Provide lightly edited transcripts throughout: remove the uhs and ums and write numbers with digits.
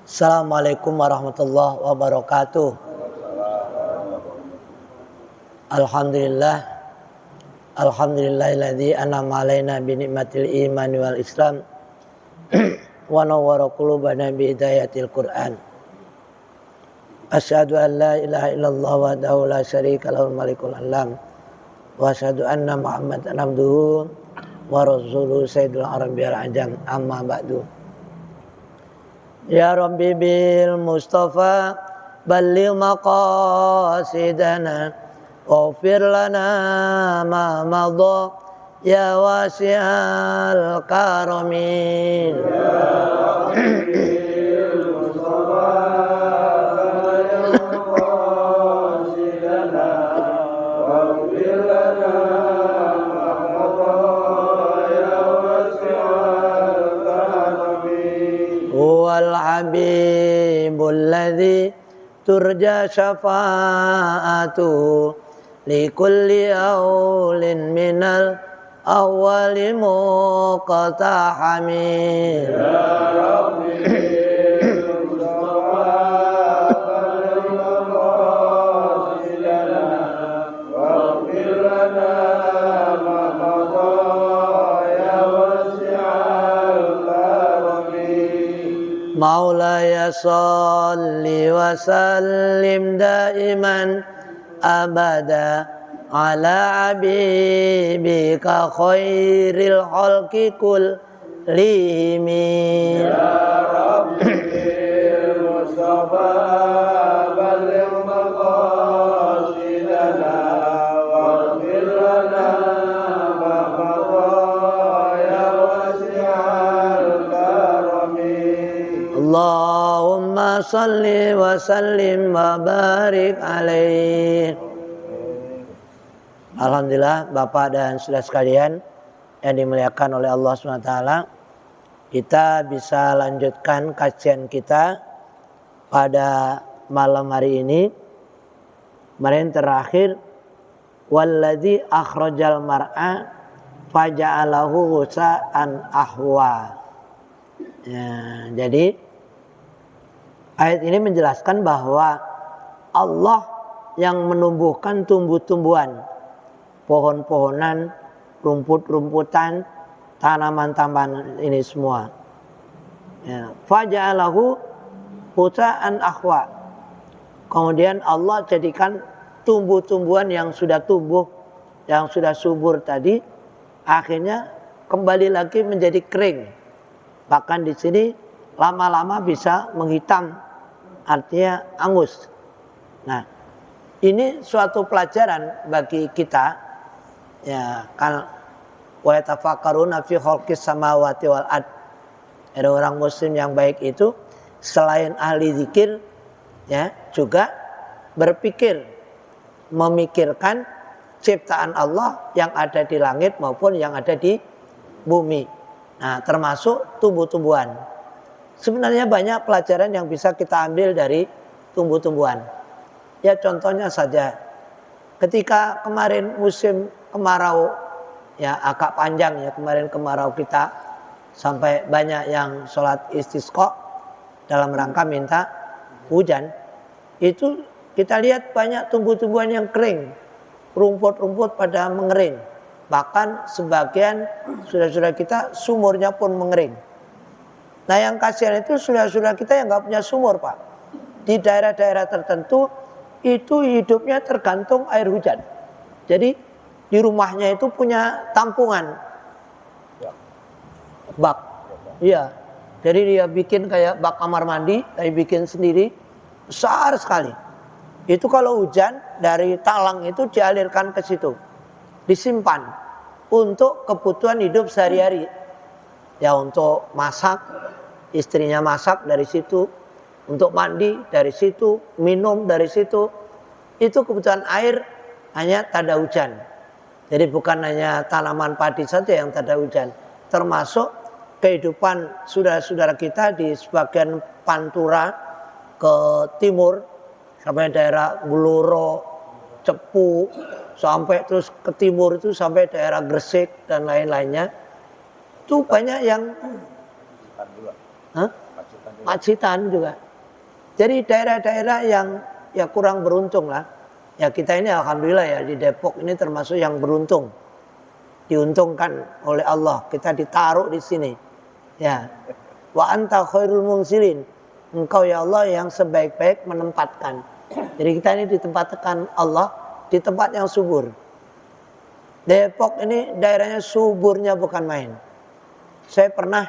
Assalamualaikum warahmatullahi wabarakatuh. Alhamdulillah. Alhamdulillahilladzi an'ama alaina bi ni'matil iman wal islam wa nawwara qulubana bi hidayatil Qur'an. Asyhadu an la ilaha illallah wahdahu la syarika lahul malikul alam wa asyhadu anna Muhammadan abduhu wa rasuluhu sayyidul arabiyal ajam, amma ba'du. Ya Rabbi bil Mustafa balligh maqasidana waghfir lana ma madha ya wasi'al karamin. Ya Rabbi bil Mustafa balligh maqasidana waghfir lana ma madha ya wasi'al karamin. Huwal habibul ladzi turja syafa'atuhu likulli aulin minal awwali muqtahamin. Ya Rabbi Mustafa balligh maqasidana waghfir lana ma madha ya wasi'al karamin. Maulaya shalli wa sallim daiman abada ala habibika khairil khalqi kullihim. Ya Rabbi Mustafa balligh maqasidana waghfir lana ma madha ya wasi'al karamin. Allahumma salli wa sallim wa barik alaih. Alhamdulillah Bapak dan saudara sekalian yang dimuliakan oleh Allah SWT, kita bisa lanjutkan kajian kita pada malam hari ini. Kemarin terakhir walladzi akhrajal mar'a faja'alahu ghusa'an ahwa. Ya, jadi ayat ini menjelaskan bahwa Allah yang menumbuhkan tumbuh-tumbuhan, pohon-pohonan, rumput-rumputan, tanaman-tanaman ini semua. Ya, faja'alahu ghusa'an ahwa. Kemudian Allah jadikan tumbuh-tumbuhan yang sudah tumbuh, yang sudah subur tadi, akhirnya kembali lagi menjadi kering. Bahkan di sini lama-lama bisa menghitam, artinya angus. Nah, ini suatu pelajaran bagi kita. Ya, kan wa yatafakkaruna fi khalqis samawati wal ard. Ada orang muslim yang baik itu selain ahli zikir, ya, juga berpikir, memikirkan ciptaan Allah yang ada di langit maupun yang ada di bumi. Nah, termasuk tumbuh-tumbuhan. Sebenarnya banyak pelajaran yang bisa kita ambil dari tumbuh-tumbuhan. Ya, contohnya saja, ketika kemarin musim kemarau, ya agak panjang ya kemarin kemarau kita, sampai banyak yang sholat istisqa dalam rangka minta hujan. Itu kita lihat banyak tumbuh-tumbuhan yang kering, rumput-rumput pada mengering. Bahkan sebagian saudara-saudara kita sumurnya pun mengering. Nah, yang kasihan itu saudara-saudara kita yang nggak punya sumur, Pak. Di daerah-daerah tertentu itu hidupnya tergantung air hujan. Jadi di rumahnya itu punya tampungan bak. Iya. Jadi dia bikin kayak bak kamar mandi, tapi bikin sendiri, besar sekali. Itu kalau hujan dari talang itu dialirkan ke situ, disimpan untuk kebutuhan hidup sehari-hari. Ya, untuk masak, istrinya masak dari situ, untuk mandi dari situ, minum dari situ. Itu kebutuhan air hanya tanda hujan. Jadi bukan hanya tanaman padi saja yang tanda hujan, termasuk kehidupan saudara-saudara kita di sebagian Pantura ke timur sampai daerah Bluro, Cepu, sampai terus ke timur itu sampai daerah Gresik dan lain-lainnya. Itu banyak yang Pacitan juga. Jadi daerah-daerah yang ya kurang beruntung lah. Ya kita ini alhamdulillah ya di Depok ini termasuk yang beruntung. Diuntungkan oleh Allah, kita ditaruh di sini. Ya. Wa anta khairul munzilin. Engkau ya Allah yang sebaik-baik menempatkan. Jadi kita ini ditempatkan Allah di tempat yang subur. Depok ini daerahnya suburnya bukan main. Saya pernah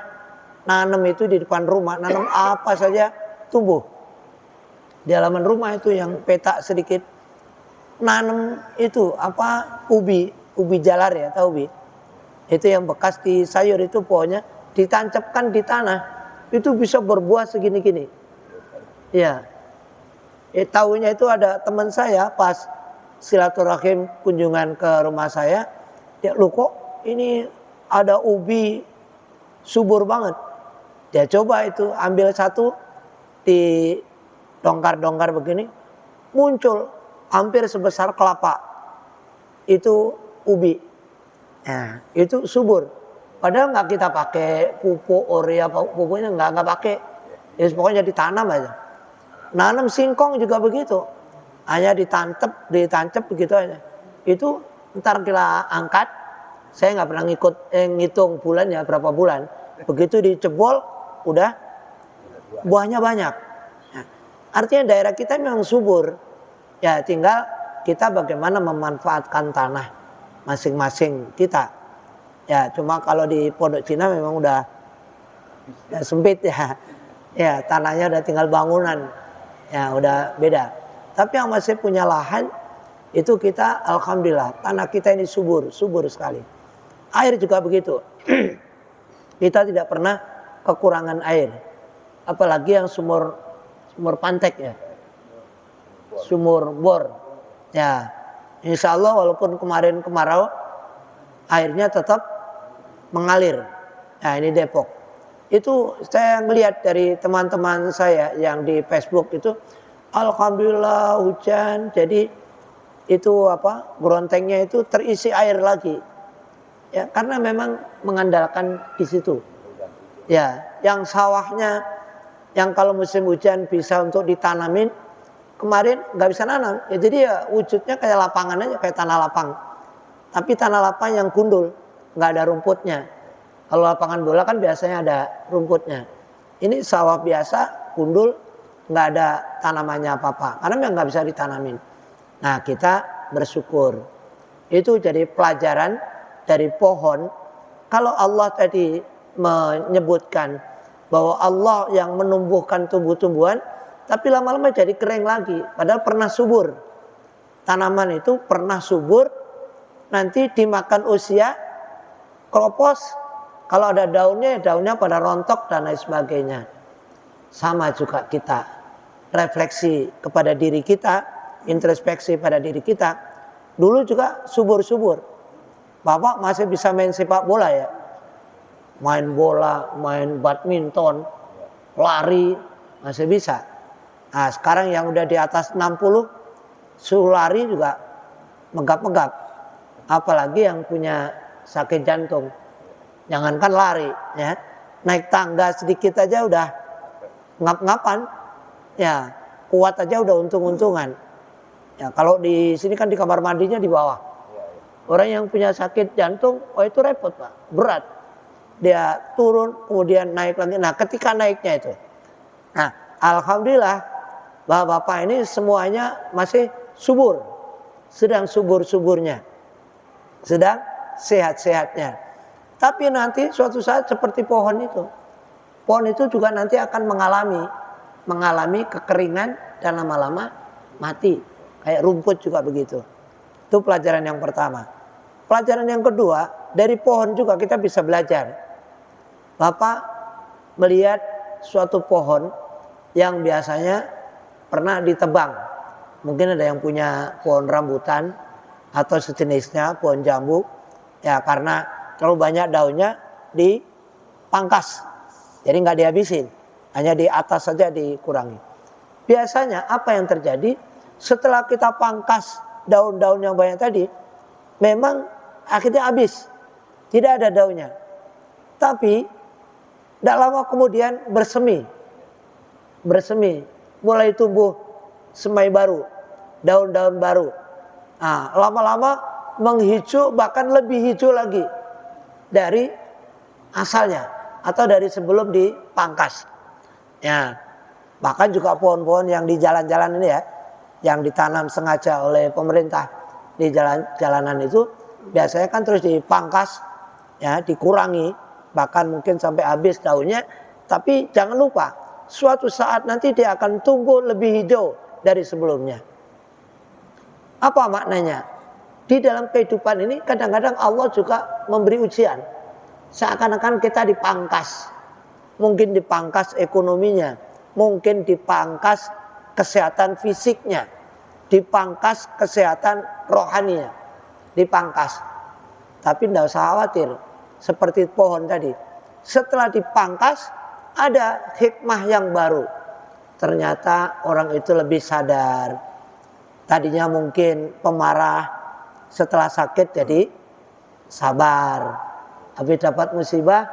nanam itu di depan rumah, nanam apa saja tumbuh. Di halaman rumah itu yang petak sedikit, nanam itu ubi jalar ya, tahu ubi? Itu yang bekas di sayur itu pohonnya ditancapkan di tanah, itu bisa berbuah segini-gini. Ya. Tahunya itu ada teman saya pas silaturahim kunjungan ke rumah saya, dia lu kok ini ada ubi subur banget. Dia coba itu ambil satu di dongkar-dongkar begini, muncul hampir sebesar kelapa. Itu ubi. Nah, itu subur. Padahal nggak kita pakai pupuk urea, pupuknya nggak pakai. Ya pokoknya ditanam aja. Nanam singkong juga begitu. Hanya ditancap begitu aja. Itu ntar kita angkat. Saya nggak pernah ngitung bulan ya, berapa bulan. Begitu dicebol, udah buahnya banyak. Nah, artinya daerah kita memang subur. Ya tinggal kita bagaimana memanfaatkan tanah masing-masing kita. Ya cuma kalau di Pondok Cina memang udah ya, sempit ya. Ya tanahnya udah tinggal bangunan. Ya udah beda. Tapi yang masih punya lahan itu kita alhamdulillah tanah kita ini subur sekali. Air juga begitu. Kita tidak pernah kekurangan air. Apalagi yang sumur pantek ya. Sumur bor. Ya. Insya Allah walaupun kemarin kemarau airnya tetap mengalir. Nah ini Depok. Itu saya melihat dari teman-teman saya yang di Facebook itu, alhamdulillah hujan, jadi itu grontengnya itu terisi air lagi. Ya, karena memang mengandalkan di situ. Ya, yang sawahnya yang kalau musim hujan bisa untuk ditanamin, kemarin nggak bisa nanam. Ya, jadi ya wujudnya kayak lapangan aja, kayak tanah lapang. Tapi tanah lapang yang gundul, nggak ada rumputnya. Kalau lapangan bola kan biasanya ada rumputnya. Ini sawah biasa, gundul, nggak ada tanamannya apa-apa. Karena memang nggak bisa ditanamin. Nah kita bersyukur. Itu jadi pelajaran dari pohon. Kalau Allah tadi menyebutkan bahwa Allah yang menumbuhkan tumbuh-tumbuhan, tapi lama-lama jadi kering lagi. Padahal pernah subur. Tanaman itu pernah subur, nanti dimakan usia, keropos. Kalau ada daunnya, daunnya pada rontok dan lain sebagainya. Sama juga kita. Refleksi kepada diri kita, introspeksi pada diri kita. Dulu juga subur-subur. Bapak masih bisa main sepak bola ya. Main bola, main badminton, lari, masih bisa. Nah sekarang yang udah di atas 60, suruh lari juga megap-megap. Apalagi yang punya sakit jantung. Jangankan lari, ya, naik tangga sedikit aja udah ngap-ngapan, ya, kuat aja udah untung-untungan. Ya, kalau di sini kan di kamar mandinya di bawah. Orang yang punya sakit jantung, oh itu repot Pak, berat. Dia turun, kemudian naik lagi. Nah, ketika naiknya itu, nah, alhamdulillah, bapak-bapak ini semuanya masih subur, sedang subur-suburnya, sedang sehat-sehatnya. Tapi nanti suatu saat seperti pohon itu juga nanti akan mengalami kekeringan dan lama-lama mati. Kayak rumput juga begitu. Itu pelajaran yang pertama. Pelajaran yang kedua, dari pohon juga kita bisa belajar. Bapak melihat suatu pohon yang biasanya pernah ditebang. Mungkin ada yang punya pohon rambutan atau sejenisnya, pohon jambu. Ya karena terlalu banyak daunnya dipangkas, jadi nggak dihabisin, hanya di atas saja dikurangi. Biasanya apa yang terjadi setelah kita pangkas daun-daun yang banyak tadi, memang akhirnya habis, tidak ada daunnya. Tapi tidak lama kemudian bersemi, bersemi, mulai tumbuh semai baru, daun-daun baru. Nah, lama-lama menghijau, bahkan lebih hijau lagi dari asalnya atau dari sebelum dipangkas. Ya, bahkan juga pohon-pohon yang di jalan-jalan ini ya, yang ditanam sengaja oleh pemerintah di jalanan itu, biasanya kan terus dipangkas, ya, dikurangi, bahkan mungkin sampai habis daunnya. Tapi jangan lupa, suatu saat nanti dia akan tumbuh lebih hijau dari sebelumnya. Apa maknanya? Di dalam kehidupan ini kadang-kadang Allah juga memberi ujian. Seakan-akan kita dipangkas. Mungkin dipangkas ekonominya, mungkin dipangkas kesehatan fisiknya, dipangkas kesehatan rohaninya, dipangkas. Tapi tidak usah khawatir, seperti pohon tadi. Setelah dipangkas, ada hikmah yang baru. Ternyata orang itu lebih sadar. Tadinya mungkin pemarah, setelah sakit jadi sabar. Habis dapat musibah,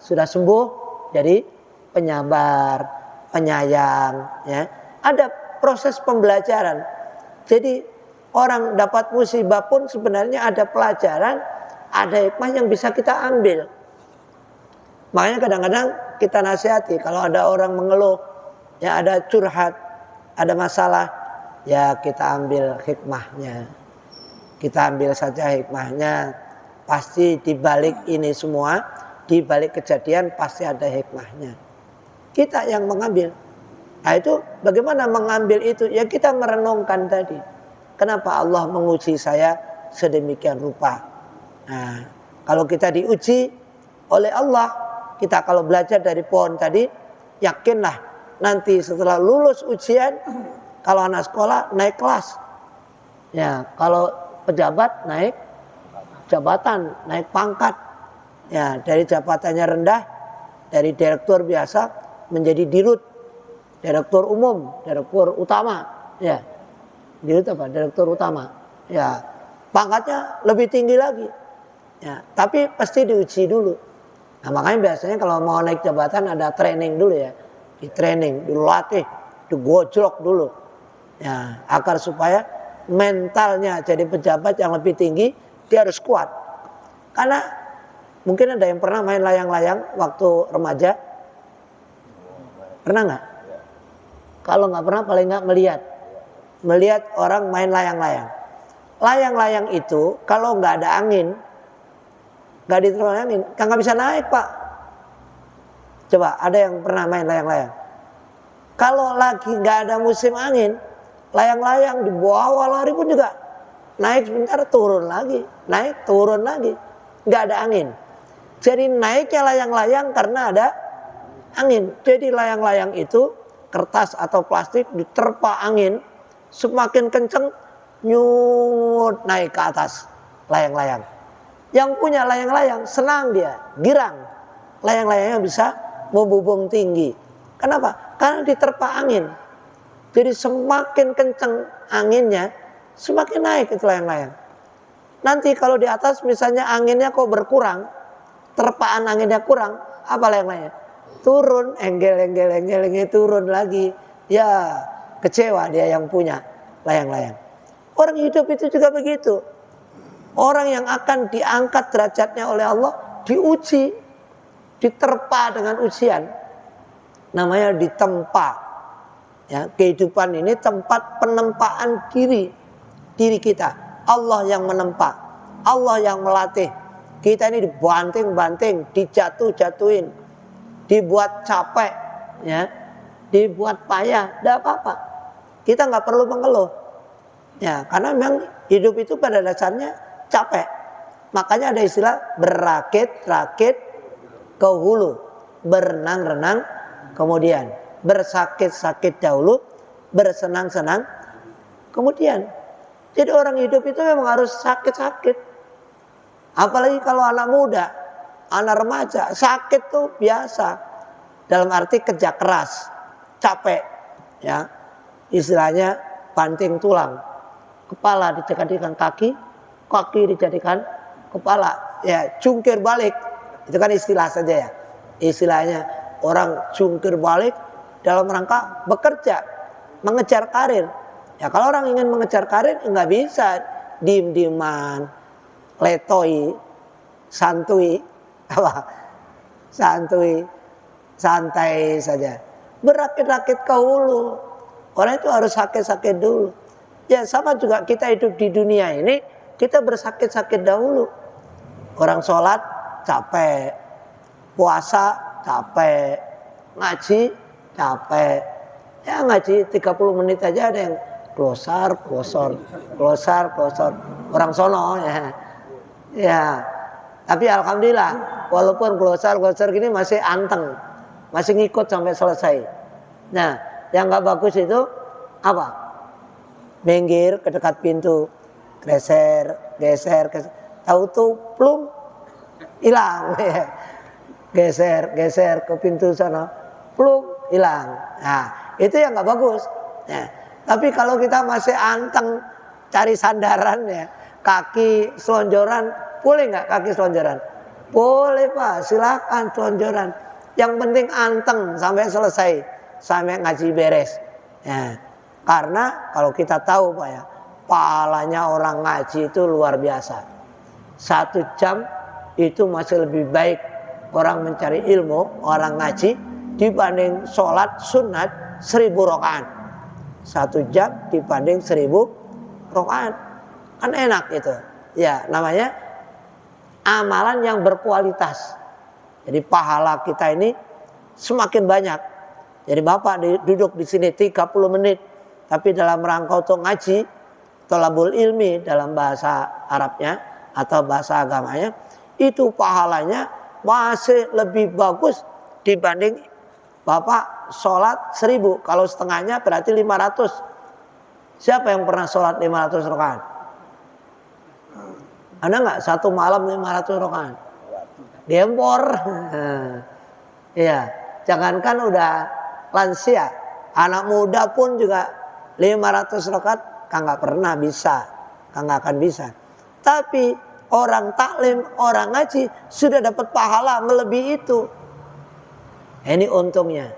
sudah sembuh jadi penyabar, penyayang. Ya. Ada proses pembelajaran. Jadi orang dapat musibah pun sebenarnya ada pelajaran, ada hikmah yang bisa kita ambil. Makanya kadang-kadang kita nasihati kalau ada orang mengeluh, ya ada curhat, ada masalah, ya kita ambil hikmahnya. Kita ambil saja hikmahnya. Pasti dibalik ini semua, dibalik kejadian pasti ada hikmahnya. Kita yang mengambil. Nah itu bagaimana mengambil itu? Ya kita merenungkan tadi. Kenapa Allah menguji saya sedemikian rupa? Nah, kalau kita diuji oleh Allah, kita kalau belajar dari pohon tadi, yakinlah nanti setelah lulus ujian, kalau anak sekolah naik kelas, ya kalau pejabat naik jabatan, naik pangkat, ya dari jabatannya rendah, dari direktur biasa menjadi dirut, direktur umum, direktur utama, ya dirut apa? Direktur utama, ya pangkatnya lebih tinggi lagi, ya tapi pasti diuji dulu. Nah makanya biasanya kalau mau naik jabatan ada training dulu ya, di training, dilatih, digojlok dulu, ya agar supaya mentalnya jadi pejabat yang lebih tinggi, dia harus kuat. Karena mungkin ada yang pernah main layang-layang waktu remaja, pernah nggak? Kalau nggak pernah paling nggak melihat orang main layang-layang. Layang-layang itu kalau nggak ada angin, nggak diterima angin, nggak bisa naik pak. Coba ada yang pernah main layang-layang? Kalau lagi nggak ada musim angin, layang-layang di bawah lari pun juga naik sebentar turun lagi, naik turun lagi, nggak ada angin. Jadi naiknya layang-layang karena ada angin. Jadi layang-layang itu kertas atau plastik diterpa angin, semakin kenceng nyut naik ke atas layang-layang. Yang punya layang-layang senang dia, girang. Layang-layangnya bisa membubung tinggi. Kenapa? Karena diterpa angin. Jadi semakin kenceng anginnya, semakin naik itu layang-layang. Nanti kalau di atas misalnya anginnya kok berkurang, terpaan anginnya kurang, apa layang-layangnya? Turun, enggel-enggel turun lagi. Ya, kecewa dia yang punya layang-layang. Orang hidup itu juga begitu. Orang yang akan diangkat derajatnya oleh Allah, diuji, diterpa dengan ujian. Namanya ditempa. Ya, kehidupan ini tempat penempaan diri kita. Allah yang menempa, Allah yang melatih. Kita ini dibanting-banting, dijatuh-jatuhin, dibuat capek, ya, dibuat payah, tidak apa-apa. Kita nggak perlu mengeluh, ya, karena memang hidup itu pada dasarnya capek. Makanya ada istilah berakit-rakit ke hulu, berenang-renang kemudian, bersakit-sakit dahulu, bersenang-senang kemudian. Jadi orang hidup itu memang harus sakit-sakit. Apalagi kalau anak muda, anak remaja, sakit tuh biasa. Dalam arti kerja keras, capek, ya. Istilahnya banting tulang. Kepala dijadikan kaki, kaki dijadikan kepala. Ya, jungkir balik. Itu kan istilah saja ya. Istilahnya orang jungkir balik, dalam rangka bekerja, mengejar karir. Ya kalau orang ingin mengejar karir nggak bisa diem-dieman, letoi, santuy, apa? Santuy, santai saja. Berakit-rakit ke hulu. Orang itu harus sakit-sakit dulu. Ya sama juga kita hidup di dunia ini, kita bersakit-sakit dahulu. Orang sholat capek, puasa capek, ngaji capek. Ya ngaji 30 menit aja ada yang klosar. Orang sono ya. Ya. Tapi alhamdulillah walaupun klosar gini masih anteng. Masih ngikut sampai selesai. Nah, yang nggak bagus itu apa? Minggir ke dekat pintu, geser. Tahu tuh plung hilang. geser ke pintu sana, plung hilang. Nah, itu yang nggak bagus. Nah, tapi kalau kita masih anteng cari sandaran ya, kaki selonjoran, boleh nggak kaki selonjoran? Boleh Pak, silakan selonjoran. Yang penting anteng sampai selesai, sampai ngaji beres. Ya, karena kalau kita tahu Pak ya, pahalanya orang ngaji itu luar biasa. 1 jam itu masih lebih baik orang mencari ilmu, orang ngaji dibanding sholat sunat 1000 rakaat. 1 jam dibanding 1000 rakaat. Kan enak itu. Ya, namanya amalan yang berkualitas. Jadi pahala kita ini semakin banyak. Jadi Bapak duduk di sini 30 menit, tapi dalam rangka untuk ngaji, thalabul ilmi dalam bahasa Arabnya atau bahasa agamanya, itu pahalanya masih lebih bagus dibanding Bapak sholat 1000. Kalau setengahnya berarti 500. Siapa yang pernah sholat 500 rakaat? Ada nggak satu malam 500 rakaat? Diempor. Iya, jangankan udah lansia, anak muda pun juga 500 rakaat nggak pernah bisa, nggak akan bisa. Tapi orang taklim, orang ngaji sudah dapat pahala melebihi itu. Ini untungnya.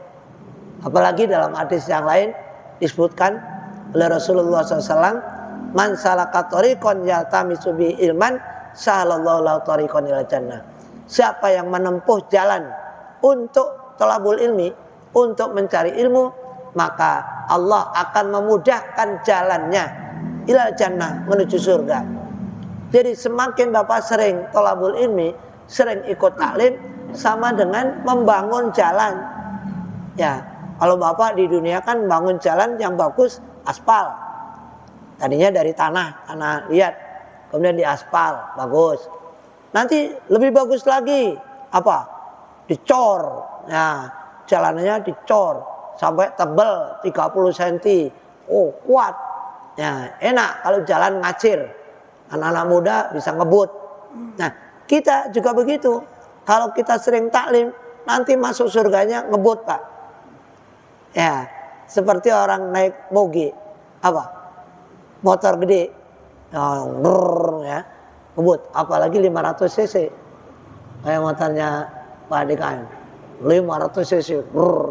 Apalagi dalam hadis yang lain disebutkan oleh Rasulullah SAW, man salaka thariqan yaltamisu bi ilman sahalallahu lahu thariqan ilal jannah. Siapa yang menempuh jalan untuk thalabul ilmi, untuk mencari ilmu, maka Allah akan memudahkan jalannya ilal jannah, menuju surga. Jadi semakin Bapak sering thalabul ilmi, sering ikut taklim, sama dengan membangun jalan. Ya, kalau Bapak di dunia kan bangun jalan yang bagus, aspal. Tadinya dari tanah liat, kemudian di aspal, bagus. Nanti lebih bagus lagi, apa? Dicor. Nah, jalanannya dicor sampai tebal 30 cm. Oh, kuat. Nah, enak kalau jalan ngacir. Anak-anak muda bisa ngebut. Nah, kita juga begitu. Kalau kita sering taklim, nanti masuk surganya ngebut, Pak. Ya, seperti orang naik moge. Apa? Motor gede. Ya. Ngebut, apalagi 500 cc. Kayak motornya Pak DKM. 500 cc.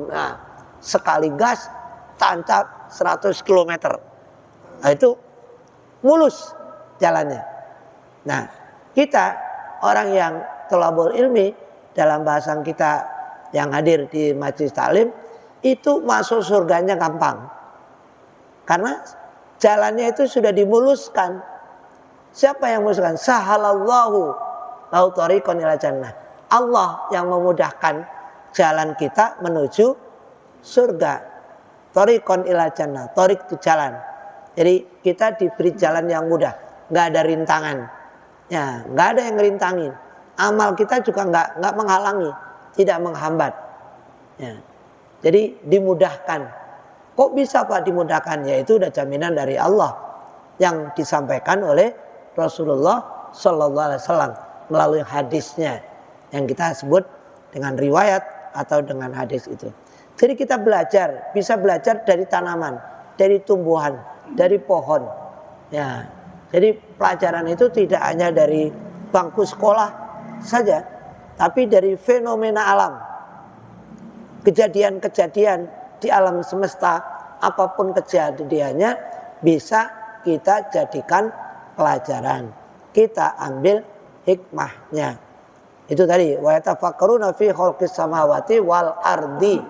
Nah, sekali gas tancap 100 km. Nah, itu mulus jalannya. Nah, kita orang yang thalabul ilmi, dalam bahasan kita yang hadir di majelis taklim, itu masuk surganya gampang. Karena jalannya itu sudah dimuluskan. Siapa yang memuluskan? Sahalallahu lahu thariqan ilal jannah. Allah yang memudahkan jalan kita menuju surga. Thariqan ilal jannah. Thariq itu jalan. Jadi kita diberi jalan yang mudah, nggak ada rintangan. Ya, nggak ada yang ngerintangin. Amal kita juga nggak menghalangi, tidak menghambat. Ya. Jadi dimudahkan. Kok bisa Pak dimudahkan? Ya itu udah jaminan dari Allah yang disampaikan oleh Rasulullah Sallallahu Alaihi Wasallam melalui hadisnya yang kita sebut dengan riwayat atau dengan hadis itu. Jadi kita belajar, bisa belajar dari tanaman, dari tumbuhan, dari pohon. Ya, jadi pelajaran itu tidak hanya dari bangku sekolah saja, tapi dari fenomena alam, kejadian-kejadian di alam semesta, apapun kejadiannya bisa kita jadikan pelajaran. Kita ambil hikmahnya. Itu tadi, wa yatafakkaruna fi khalqis samawati wal ardi,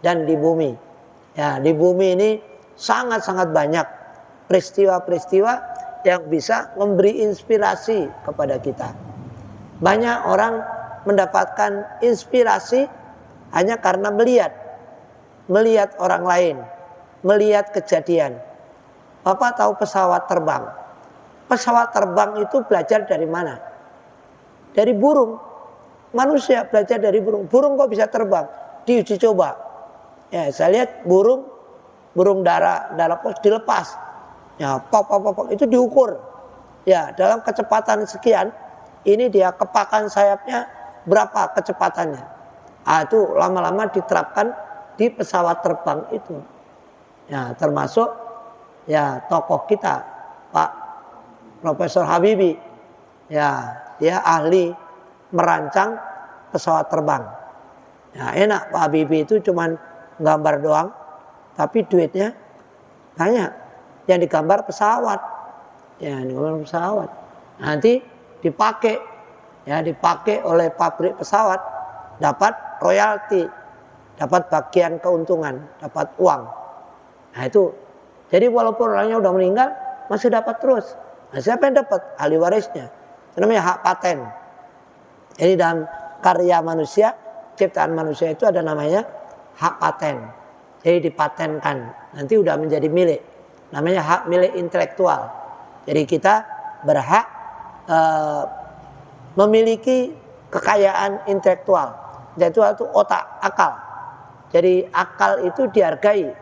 dan di bumi. Ya, di bumi ini sangat-sangat banyak peristiwa-peristiwa yang bisa memberi inspirasi kepada kita. Banyak orang mendapatkan inspirasi hanya karena melihat orang lain, melihat kejadian. Bapak tahu pesawat terbang. Pesawat terbang itu belajar dari mana? Dari burung. Manusia belajar dari burung. Burung kok bisa terbang? Diuji coba. Ya, saya lihat burung dara pos dilepas. Ya, pop itu diukur. Ya, dalam kecepatan sekian, ini dia kepakan sayapnya berapa kecepatannya. Itu lama-lama diterapkan di pesawat terbang itu. Ya, termasuk ya tokoh kita, Pak Profesor Habibie. Ya, dia ahli merancang pesawat terbang. Ya, enak Pak Habibie itu cuman gambar doang, tapi duitnya banyak. Yang digambar pesawat. Ya, digambar pesawat. Nanti dipakai oleh pabrik pesawat, dapat royalti, dapat bagian keuntungan, dapat uang. Nah itu, jadi walaupun orangnya udah meninggal, masih dapat terus. Nah, siapa yang dapat? Ahli warisnya. Itu namanya hak paten. Jadi dalam karya manusia, ciptaan manusia itu ada namanya hak paten. Jadi dipatenkan, nanti udah menjadi milik. Namanya hak milik intelektual. Jadi kita berhak memiliki kekayaan intelektual. Intelektual itu otak, akal. Jadi akal itu dihargai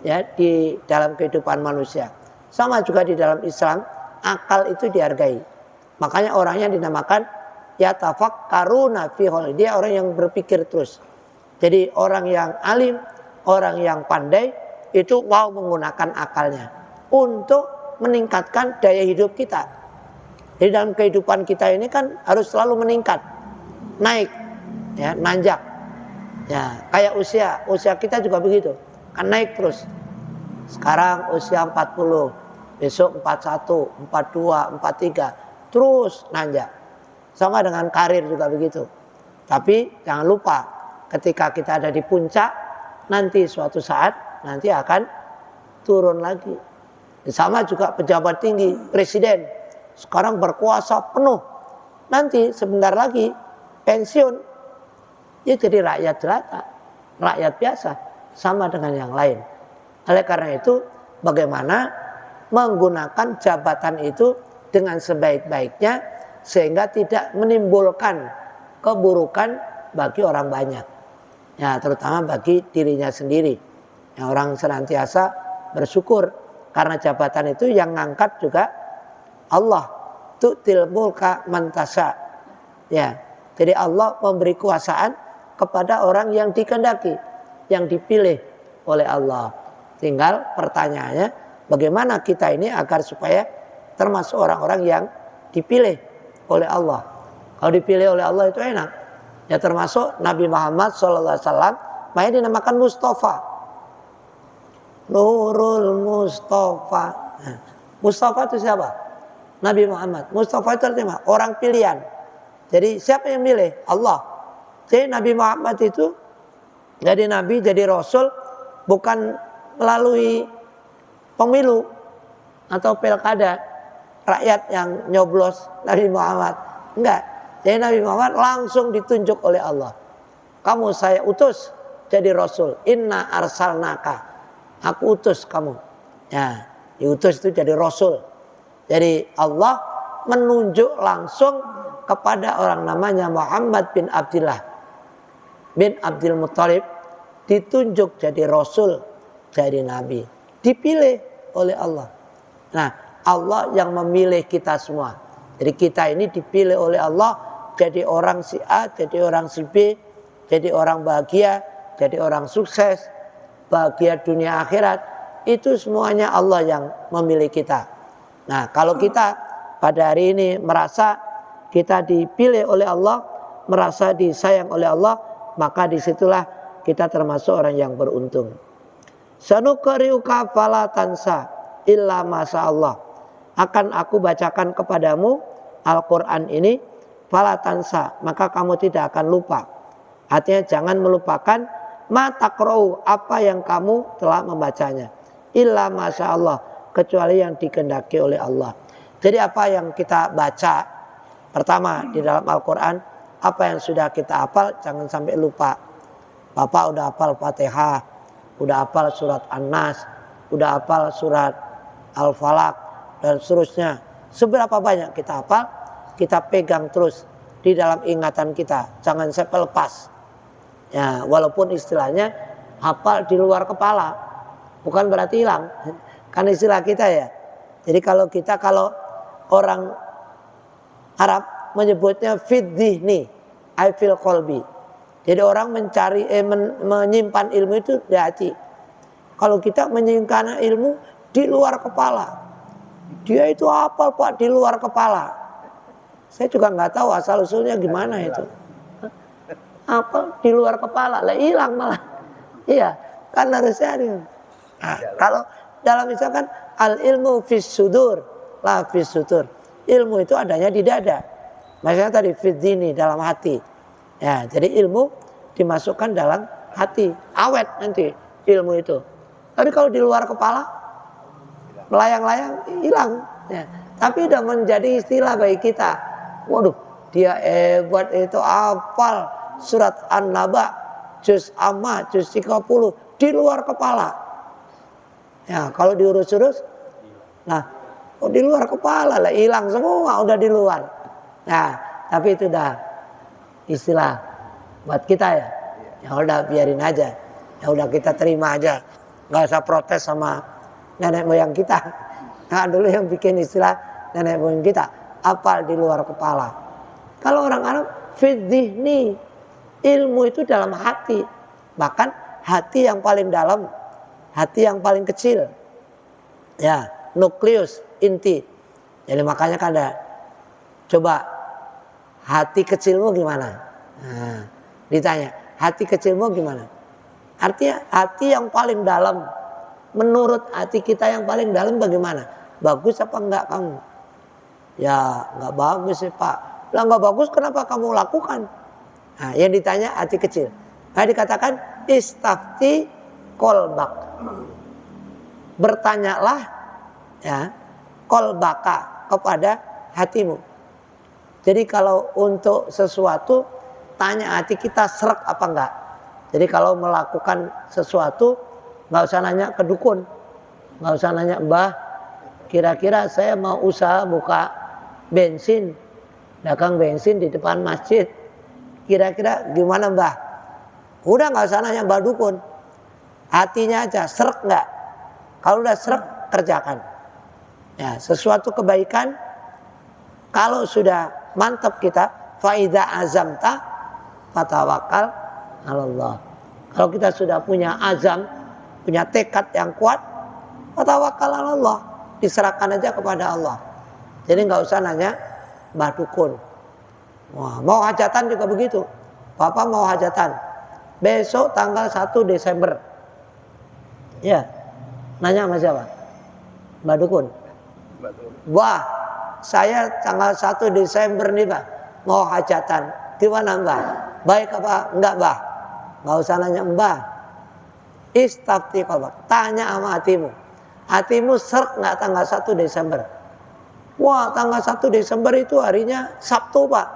ya di dalam kehidupan manusia. Sama juga di dalam Islam, akal itu dihargai. Makanya orangnya dinamakan yatafakkaruna fi khalqi. Dia orang yang berpikir terus. Jadi orang yang alim, orang yang pandai itu mau menggunakan akalnya untuk meningkatkan daya hidup kita. Jadi dalam kehidupan kita ini kan harus selalu meningkat, naik, ya, nanjak. Ya, kayak usia kita juga begitu, kan naik terus. Sekarang usia 40, besok 41, 42, 43, terus nanjak. Sama dengan karir juga begitu. Tapi jangan lupa, ketika kita ada di puncak, nanti suatu saat nanti akan turun lagi. Sama juga pejabat tinggi, presiden, sekarang berkuasa penuh, nanti sebentar lagi pensiun, ya jadi rakyat jelata, rakyat biasa, sama dengan yang lain. Oleh karena itu, bagaimana menggunakan jabatan itu dengan sebaik-baiknya sehingga tidak menimbulkan keburukan bagi orang banyak. Ya, terutama bagi dirinya sendiri. Yang orang senantiasa bersyukur karena jabatan itu yang ngangkat juga Allah. Tu'til mulka man tasya. Ya. Jadi Allah memberi kuasaan kepada orang yang dikehendaki, yang dipilih oleh Allah. Tinggal pertanyaannya, bagaimana kita ini agar supaya termasuk orang-orang yang dipilih oleh Allah. Kalau dipilih oleh Allah itu enak. Ya, termasuk Nabi Muhammad SAW, makanya dinamakan Mustafa. Nurul Mustafa. Nah, Mustafa itu siapa? Nabi Muhammad. Mustafa itu artinya orang pilihan. Jadi siapa yang milih? Allah. Jadi Nabi Muhammad itu jadi Nabi, jadi Rasul bukan melalui pemilu atau pilkada rakyat yang nyoblos Nabi Muhammad. Enggak. Jadi Nabi Muhammad langsung ditunjuk oleh Allah. Kamu saya utus jadi Rasul. Inna arsalnaka. Aku utus kamu. Ya, diutus itu jadi Rasul. Jadi Allah menunjuk langsung kepada orang namanya Muhammad bin Abdullah bin Abdul Muttalib, ditunjuk jadi Rasul, jadi Nabi, dipilih oleh Allah. Nah, Allah yang memilih kita semua. Jadi kita ini dipilih oleh Allah jadi orang si A, jadi orang si B, jadi orang bahagia, jadi orang sukses, bahagia dunia akhirat. Itu semuanya Allah yang memilih kita. Nah, kalau kita pada hari ini merasa kita dipilih oleh Allah, merasa disayang oleh Allah, maka disitulah kita termasuk orang yang beruntung. Sanuqri'uka fala tansa illa masyaallah. Akan aku bacakan kepadamu Al-Quran ini fala tansa, maka kamu tidak akan lupa. Artinya jangan melupakan ma taqra'u, apa yang kamu telah membacanya. Illa masyaallah, kecuali yang dikehendaki oleh Allah. Jadi apa yang kita baca pertama di dalam Al-Quran, apa yang sudah kita hafal jangan sampai lupa. Bapak udah hafal Fatihah, udah hafal surat An-Nas, udah hafal surat Al-Falaq dan seterusnya. Seberapa banyak kita hafal, kita pegang terus di dalam ingatan kita, jangan sampai lepas. Ya, walaupun istilahnya hafal di luar kepala, bukan berarti hilang. Kan istilah kita ya. Jadi kalau orang Arab menyebutnya fiddihni, I feel qalbi. Jadi orang menyimpan ilmu itu di hati. Kalau kita menyimpan ilmu di luar kepala, dia itu hafal Pak di luar kepala. Saya juga nggak tahu asal usulnya gimana itu. Hafal di luar kepala, lah hilang malah. Iya, kan harusnya ada. Nah, kalau dalam misalkan al ilmu fis sudur, la fis sudur. Ilmu itu adanya di dada. Maksudnya tadi fiddini dalam hati. Ya, jadi ilmu dimasukkan dalam hati, awet nanti ilmu itu. Tapi kalau di luar kepala, melayang-layang hilang. Ya. Tapi udah menjadi istilah bagi kita. Waduh, dia hebat itu hafal surat An-Naba, juz amma, juz 30 di luar kepala. Ya, kalau diurus-urus, nah, di luar kepala lah hilang semua, udah di luar. Nah, tapi itu udah istilah buat kita ya. Ya udah biarin aja. Ya udah kita terima aja. Nggak usah protes sama nenek moyang kita. Nah, dulu yang bikin istilah nenek moyang kita, hafal di luar kepala. Kalau orang Arab, fiddihni, ilmu itu dalam hati. Bahkan hati yang paling dalam, hati yang paling kecil. Ya, nukleus, inti. Jadi makanya kan ada, coba hati kecilmu gimana? Nah, ditanya, hati kecilmu gimana? Artinya hati yang paling dalam, menurut hati kita yang paling dalam bagaimana? Bagus apa enggak kamu? Ya enggak bagus sih Pak. Lah enggak bagus kenapa kamu lakukan? Nah, yang ditanya hati kecil. Nah, dikatakan istafti kolbak. Bertanyalah ya kolbaka kepada hatimu. Jadi kalau untuk sesuatu tanya hati kita serak apa enggak. Jadi kalau melakukan sesuatu nggak usah nanya ke dukun, nggak usah nanya Mbah, kira-kira saya mau usaha buka bensin, dagang bensin di depan masjid, kira-kira gimana Mbah? Udah nggak usah nanya Mbah dukun, hatinya aja serak nggak? Kalau udah serak kerjakan. Ya, sesuatu kebaikan kalau sudah mantap kita, faida azamta fatawakal Allah. Kalau kita sudah punya azam, punya tekad yang kuat, fatawakal Allah, diserahkan aja kepada Allah. Jadi nggak usah nanya Mbah dukun. Wah, mau hajatan juga begitu. Bapak mau hajatan besok tanggal 1 Desember. Ya, nanya sama siapa? Mbah dukun. Wah, saya tanggal 1 Desember nih Pak, mau hajatan. Gimana Mbah? Baik apa enggak Mbah? Nggak usah nanya Mbah. Istafti qalbak, tanya sama hatimu. Hatimu serk nggak tanggal 1 Desember? Wah, tanggal 1 Desember itu harinya Sabtu Pak.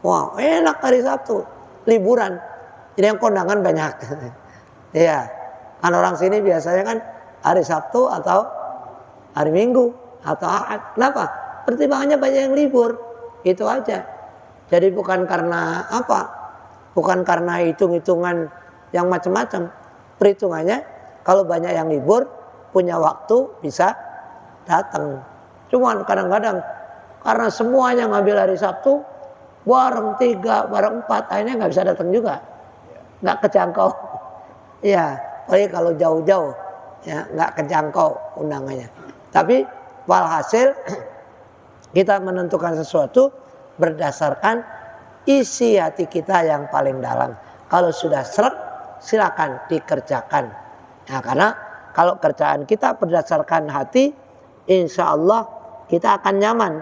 Wah, enak hari Sabtu, liburan. Jadi yang kondangan banyak. Iya, kan orang sini biasanya kan hari Sabtu atau hari Minggu atau Ahad. Kenapa? Pertimbangannya banyak yang libur. Itu aja. Jadi bukan karena apa? Bukan karena hitung-hitungan yang macam-macam. Perhitungannya kalau banyak yang libur, punya waktu bisa datang. Cuman kadang-kadang karena semuanya ngambil hari Sabtu, bareng 3, bareng 4, akhirnya nggak bisa datang juga. Nggak kejangkau. Iya, apalagi kalau jauh-jauh, ya nggak kejangkau undangannya. Tapi walhasil kita menentukan sesuatu berdasarkan isi hati kita yang paling dalam. Kalau sudah seret, silakan dikerjakan. Nah, karena kalau kerjaan kita berdasarkan hati, insya Allah kita akan nyaman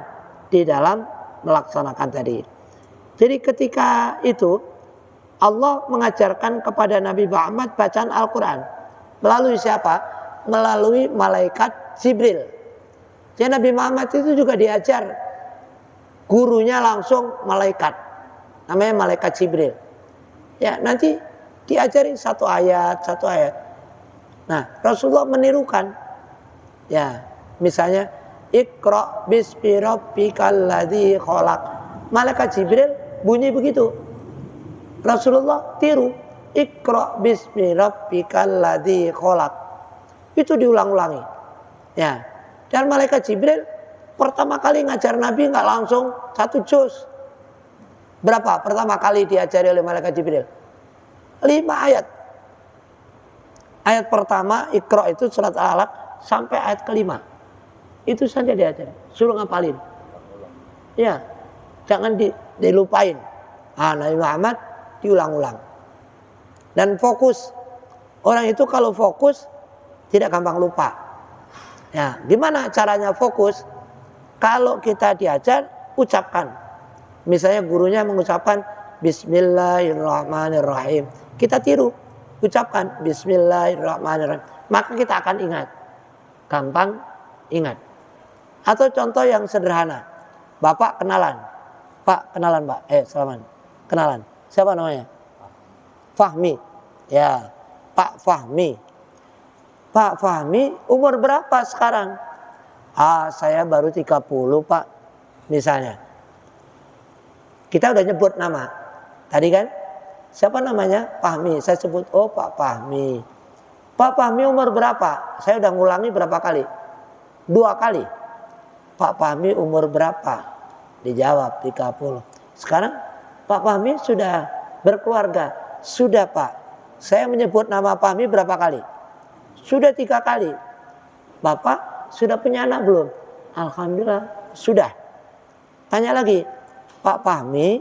di dalam melaksanakan tadi. Jadi ketika itu Allah mengajarkan kepada Nabi Muhammad bacaan Al-Quran. Melalui siapa? Melalui malaikat Jibril. Jadi Nabi Muhammad itu juga diajar. Gurunya langsung malaikat. Namanya malaikat Jibril. Ya, nanti diajarin satu ayat. Nah, Rasulullah menirukan. Ya, misalnya Iqra bismi rabbikal ladzi khalaq. Malaikat Jibril bunyi begitu. Rasulullah tiru. Iqra bismi rabbikal ladzi khalaq. Itu diulang-ulangi. Ya. Dan malaikat Jibril pertama kali ngajar Nabi nggak langsung 1 juz. Berapa pertama kali diajari oleh malaikat Jibril? 5 ayat. Ayat pertama Iqra itu surat Al-Alaq sampai ayat kelima. Itu saja diajari. Suruh ngapalin. Ya. Jangan dilupain. Nabi Muhammad diulang-ulang. Dan fokus. Orang itu kalau fokus tidak gampang lupa. Ya, gimana caranya fokus? Kalau kita diajar, ucapkan. Misalnya gurunya mengucapkan Bismillahirrahmanirrahim. Kita tiru, ucapkan Bismillahirrahmanirrahim. Maka kita akan ingat. Gampang ingat. Atau contoh yang sederhana. Bapak kenalan. Pak, kenalan Pak. Salaman. Kenalan. Siapa namanya? Fahmi. Ya, Pak Fahmi. Pak Fahmi umur berapa sekarang? Saya baru 30 Pak. Misalnya. Kita udah nyebut nama. Tadi kan? Siapa namanya? Fahmi. Saya sebut, Pak Fahmi. Pak Fahmi umur berapa? Saya udah ngulangi berapa kali? 2 kali. Pak Fahmi umur berapa? Dijawab 30. Sekarang Pak Fahmi sudah berkeluarga. Sudah Pak. Saya menyebut nama Fahmi berapa kali? Sudah 3 kali. Bapak sudah punya anak belum? Alhamdulillah sudah. Tanya lagi. Pak Fahmi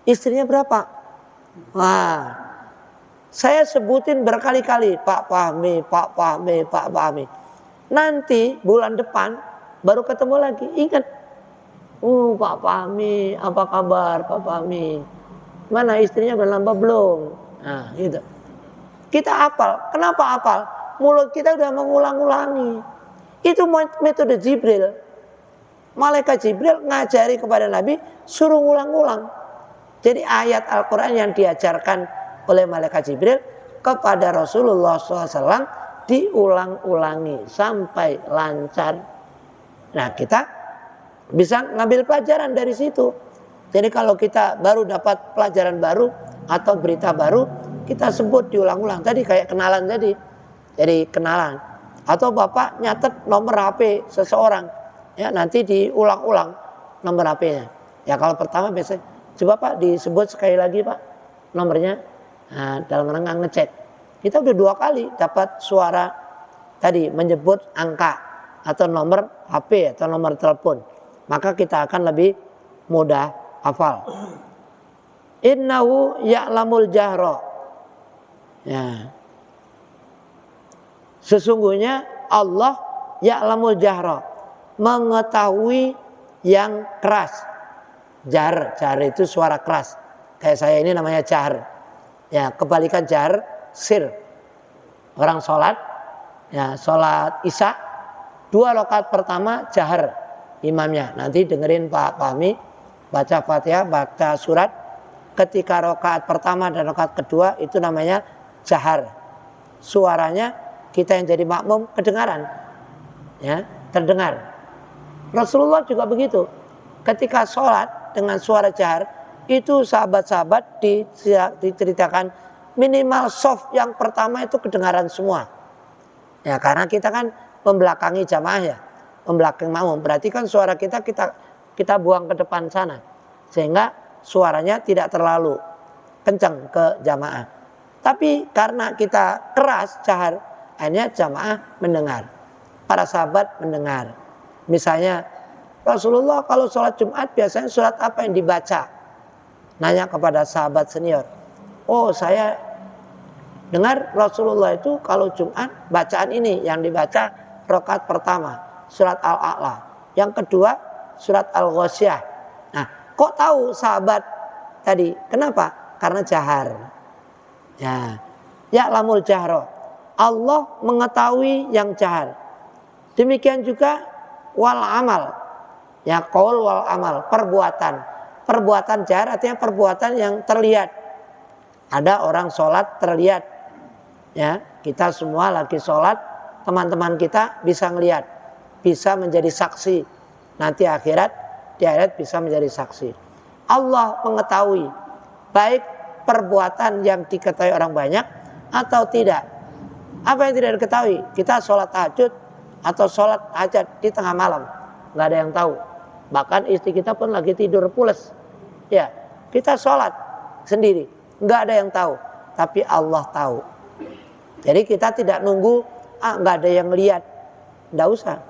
istrinya berapa? Saya sebutin berkali-kali. Pak Fahmi, Pak Fahmi, Pak Fahmi. Nanti bulan depan baru ketemu lagi. Ingat. Pak Fahmi, apa kabar Pak Fahmi? Mana istrinya berlambah belum? Nah, gitu. Kita hafal. Kenapa hafal? Mulut kita udah mengulang-ulangi. Itu metode Jibril. Malaikat Jibril ngajari kepada Nabi, suruh ngulang-ulang. Jadi ayat Al-Quran yang diajarkan oleh malaikat Jibril kepada Rasulullah SAW diulang-ulangi sampai lancar. Nah, kita bisa ngambil pelajaran dari situ. Jadi kalau kita baru dapat pelajaran baru atau berita baru, kita sebut diulang-ulang. Tadi kayak kenalan tadi. Jadi kenalan. Atau Bapak nyatet nomor HP seseorang. Ya, nanti diulang-ulang nomor HP-nya. Ya kalau pertama biasanya, coba Pak disebut sekali lagi Pak nomornya. Nah, dalam rangka ngecek. Kita udah 2 kali dapat suara tadi menyebut angka atau nomor HP atau nomor telepon. Maka kita akan lebih mudah hafal. Innahu ya'lamul jahra. Ya. Sesungguhnya Allah ya'lamul jahra, mengetahui yang keras. Jar itu suara keras. Kayak saya ini namanya jar. Ya, kebalikan jar, sir. Orang sholat, ya sholat isya, 2 rakaat pertama jahar. Imamnya nanti dengerin Pak Fahmi baca Fatihah, baca surat. Ketika rakaat pertama dan rakaat kedua itu namanya jahar. Suaranya kita yang jadi makmum kedengaran, ya terdengar. Rasulullah juga begitu. Ketika sholat dengan suara jahar itu sahabat-sahabat diceritakan minimal soft yang pertama itu kedengaran semua. Ya karena kita kan membelakangi jamaah ya. Membelakang makmum, berarti kan suara kita buang ke depan sana sehingga suaranya tidak terlalu kencang ke jamaah. Tapi karena kita keras jahar, akhirnya jamaah mendengar, para sahabat mendengar. Misalnya Rasulullah kalau sholat Jumat biasanya surat apa yang dibaca? Nanya kepada sahabat senior. Saya Dengar Rasulullah itu kalau Jumat bacaan ini yang dibaca rakaat pertama surat Al-A'la, yang kedua surat Al-Ghasyiyah. Nah, kok tahu sahabat tadi? Kenapa? Karena jahar. Ya, ya'lamul jahra. Allah mengetahui yang jahar. Demikian juga wal amal. Ya, qaul wal amal, perbuatan. Perbuatan jahar artinya perbuatan yang terlihat. Ada orang sholat terlihat. Ya, kita semua lagi sholat, teman-teman kita bisa ngelihat, bisa menjadi saksi. Nanti di akhirat bisa menjadi saksi. Allah mengetahui baik perbuatan yang diketahui orang banyak atau tidak. Apa yang tidak diketahui? Kita sholat tahajud atau sholat hajat di tengah malam, nggak ada yang tahu. Bahkan istri kita pun lagi tidur pules. Ya, kita sholat sendiri, nggak ada yang tahu. Tapi Allah tahu. Jadi kita tidak nunggu, nggak ada yang lihat. Nggak usah,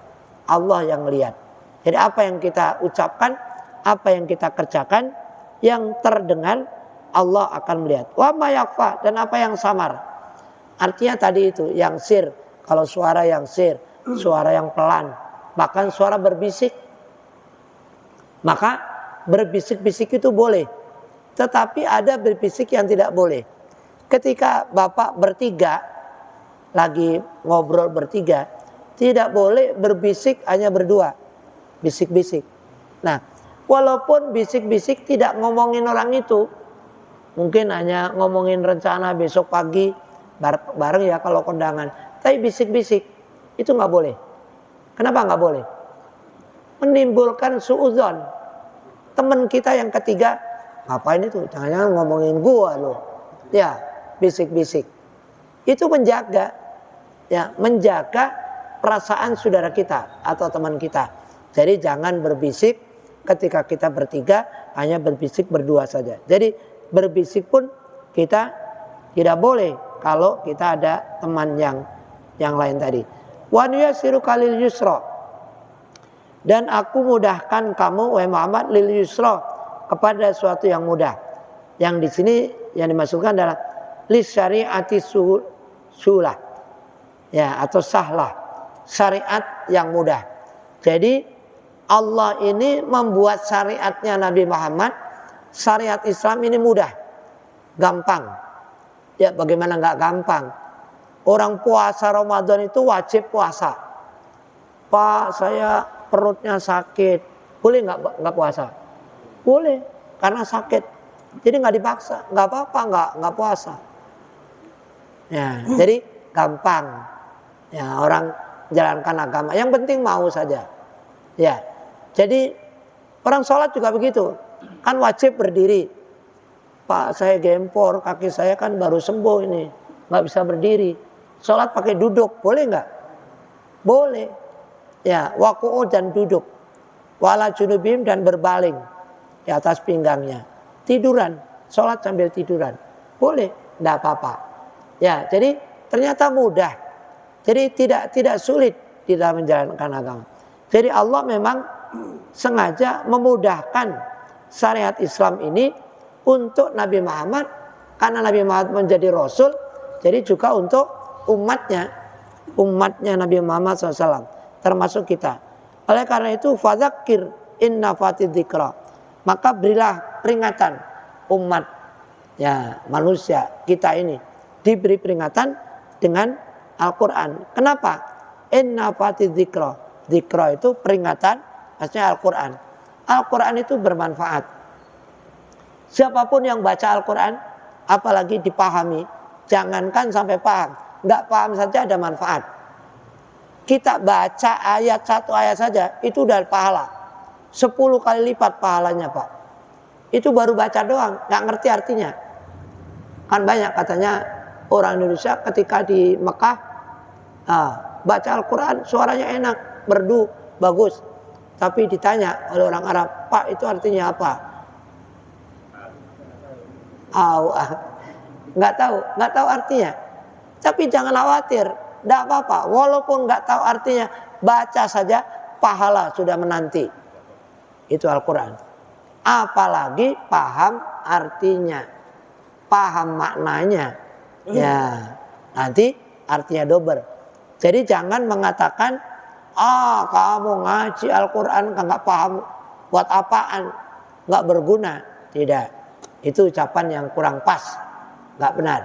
Allah yang lihat. Jadi apa yang kita ucapkan, apa yang kita kerjakan, yang terdengar, Allah akan melihat. Wa ma yakhfa, dan apa yang samar. Artinya tadi itu, yang sir. Kalau suara yang sir, suara yang pelan, bahkan suara berbisik. Maka berbisik-bisik itu boleh. Tetapi ada berbisik yang tidak boleh. Ketika bapak bertiga, lagi ngobrol bertiga, tidak boleh berbisik hanya berdua. Bisik-bisik. Nah, walaupun bisik-bisik tidak ngomongin orang itu, mungkin hanya ngomongin rencana besok pagi, bareng ya kalau kondangan. Tapi bisik-bisik, itu nggak boleh. Kenapa nggak boleh? Menimbulkan suudzon. Teman kita yang ketiga, ngapain itu? Jangan-jangan ngomongin gua loh. Ya, bisik-bisik. Itu menjaga, ya, menjaga perasaan saudara kita atau teman kita. Jadi jangan berbisik ketika kita bertiga, hanya berbisik berdua saja. Jadi berbisik pun kita tidak boleh kalau kita ada teman yang lain tadi. Wa nuyassiruka lil yusra. Dan aku mudahkan kamu wahai Muhammad lil yusra, kepada suatu yang mudah. Yang di sini yang dimaksudkan adalah lis syariati sulah. Ya, atau sahlah. Syariat yang mudah. Jadi Allah ini membuat syariatnya Nabi Muhammad, syariat Islam ini mudah, gampang. Ya, bagaimana nggak gampang? Orang puasa Ramadan itu wajib puasa. Pak, saya perutnya sakit, boleh nggak puasa? Boleh, karena sakit. Jadi nggak dipaksa, nggak apa-apa, nggak puasa. Ya, jadi gampang. Ya, orang menjalankan agama. Yang penting mau saja. Ya, jadi orang sholat juga begitu. Kan wajib berdiri. Pak, saya gempor, kaki saya kan baru sembuh ini, nggak bisa berdiri. Sholat pakai duduk, boleh nggak? Boleh. Ya, waku'ud dan duduk. Wala junubim dan berbaling di atas pinggangnya. Tiduran, sholat sambil tiduran. Boleh, nggak apa-apa. Ya, jadi ternyata mudah. Jadi tidak sulit di dalam menjalankan agama. Jadi Allah memang sengaja memudahkan syariat Islam ini untuk Nabi Muhammad, karena Nabi Muhammad menjadi Rasul, jadi juga untuk umatnya Nabi Muhammad SAW, termasuk kita. Oleh karena itu, fadzakir inna fatid dzikra, maka berilah peringatan umat, ya, manusia kita ini diberi peringatan dengan Al-Quran. Kenapa? Inna fatid dzikra. Dzikra itu peringatan, maksudnya Al-Quran. Al-Quran itu bermanfaat. Siapapun yang baca Al-Quran, apalagi dipahami, jangankan sampai paham, nggak paham saja ada manfaat. Kita baca satu ayat saja, itu udah pahala. 10 kali lipat pahalanya, Pak. Itu baru baca doang, nggak ngerti artinya. Kan banyak katanya orang Indonesia ketika di Mekah, baca Al-Quran suaranya enak, merdu, bagus. Tapi ditanya oleh orang Arab, Pak, itu artinya apa? Nggak tahu artinya. Tapi jangan khawatir, tidak apa-apa. Walaupun nggak tahu artinya, baca saja, pahala sudah menanti. Itu Al-Quran. Apalagi paham artinya, paham maknanya. Ya, nanti artinya double. Jadi jangan mengatakan, kamu ngaji Al-Quran nggak paham, buat apaan, nggak berguna. Tidak, itu ucapan yang kurang pas, nggak benar.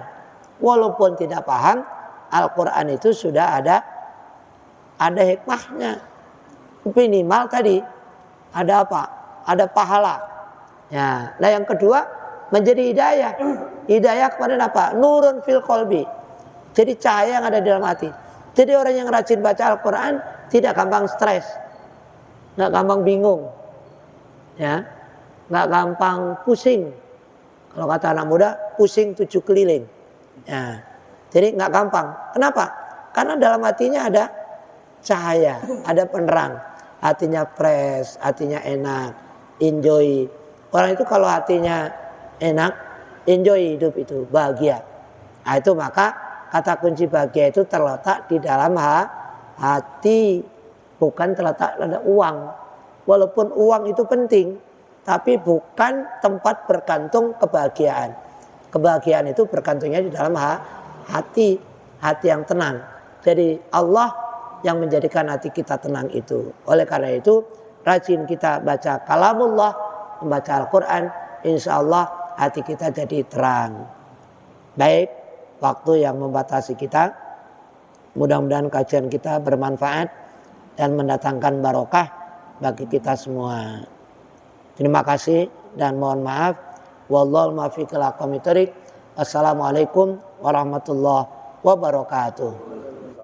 Walaupun tidak paham, Al-Quran itu sudah ada hikmahnya. Minimal tadi ada apa? Ada pahala. Ya, nah yang kedua menjadi hidayah. Hidayah kepada apa? Nurun fil qalbi. Jadi cahaya yang ada di dalam hati. Jadi orang yang rajin baca Al-Quran tidak gampang stres, nggak gampang bingung, ya, nggak gampang pusing. Kalau kata anak muda, pusing 7 keliling. Ya, jadi nggak gampang. Kenapa? Karena dalam hatinya ada cahaya, ada penerang. Hatinya fresh, hatinya enak, enjoy. Orang itu kalau hatinya enak, enjoy hidup itu, bahagia. Nah itu maka kata kunci bahagia itu terletak di dalam hati, bukan terletak pada uang. Walaupun uang itu penting, tapi bukan tempat bergantung kebahagiaan. Kebahagiaan itu bergantungnya di dalam hati yang tenang. Jadi Allah yang menjadikan hati kita tenang itu. Oleh karena itu rajin kita baca kalamullah, membaca Al-Quran, insya Allah hati kita jadi terang. Baik, waktu yang membatasi kita, mudah-mudahan kajian kita bermanfaat dan mendatangkan barokah bagi kita semua. Terima kasih dan mohon maaf. Wallahul muwaffiq ila aqwamit thoriq. Assalamualaikum warahmatullahi wabarakatuh.